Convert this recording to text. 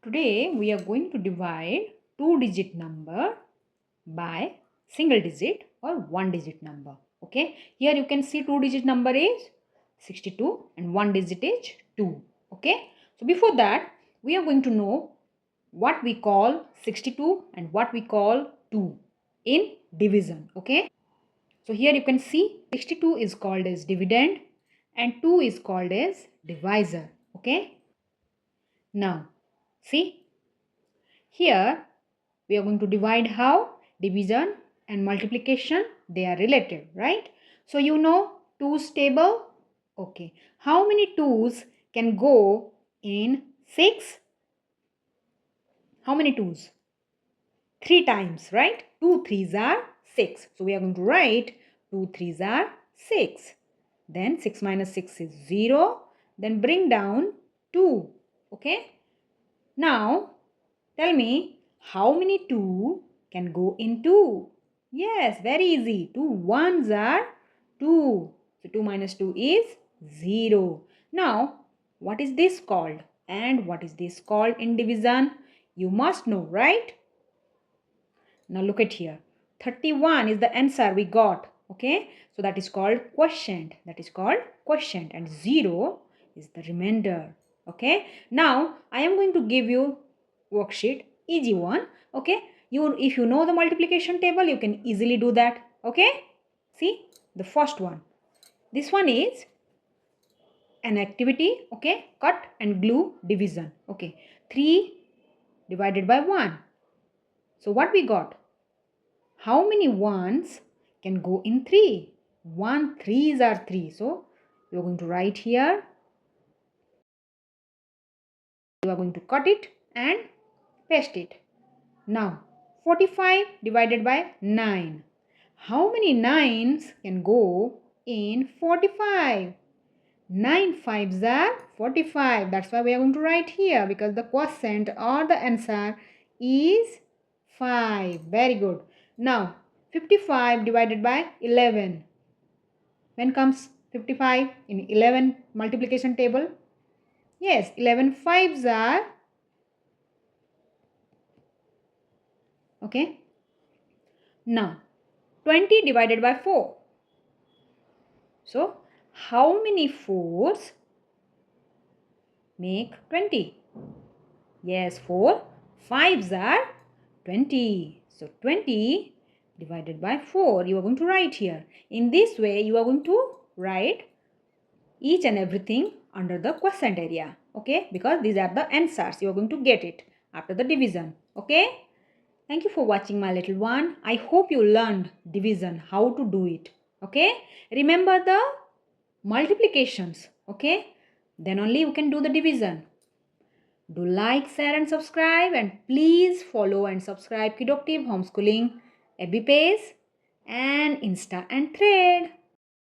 Today we are going to divide two-digit number by single digit or one-digit number. Okay, here you can see two-digit number is 62 and one digit is 2. Okay, so before that we are going to know what we call 62 and what we call 2 in division. Okay, so here you can see 62 is called as dividend and 2 is called as divisor. Okay, now see. Here we are going to divide how division and multiplication they are related, right? So you know 2's table. Okay. How many 2's can go in 6? How many 2's? 3 times, right? 2 3's are 6. So we are going to write 2 3's are 6. Then 6 minus 6 is 0. Then bring down 2. Okay. Now tell me, how many 2 can go in 2? Yes, very easy. 2 ones are 2. So 2 minus 2 is 0. Now, what is this called? And what is this called in division? You must know, right? Now look at here. 31 is the answer we got. Okay. So that is called quotient. That is called quotient. And 0 is the remainder. Okay. Now I am going to give you worksheet. Easy one. Okay. If you know the multiplication table, you can easily do that. Okay. See the first one. This one is an activity. Okay. Cut and glue division. Okay. 3 divided by 1. So what we got? How many ones can go in 3? 1 3's are 3. So you are going to write here. You are going to cut it and paste it. Now 45 divided by 9. How many 9's can go in 45? 9 5's are 45. That's why we are going to write here, because the quotient or the answer is 5. Very good. Now 55 divided by 11. When comes 55 in 11 multiplication table? Yes, 11 5's are, okay. Now 20 divided by 4. So how many 4's make 20? Yes, 4 5's are 20. So 20 divided by 4 you are going to write here. In this way you are going to write each and everything under the quotient area. Okay, because these are the answers. You are going to get it after the division. Okay. Thank you for watching, my little one. I hope you learned division, how to do it. Okay. Remember the multiplications. Okay. Then only you can do the division. Do like, share and subscribe, and please follow and subscribe Kidoctive Homeschooling FB page and Insta and Thread.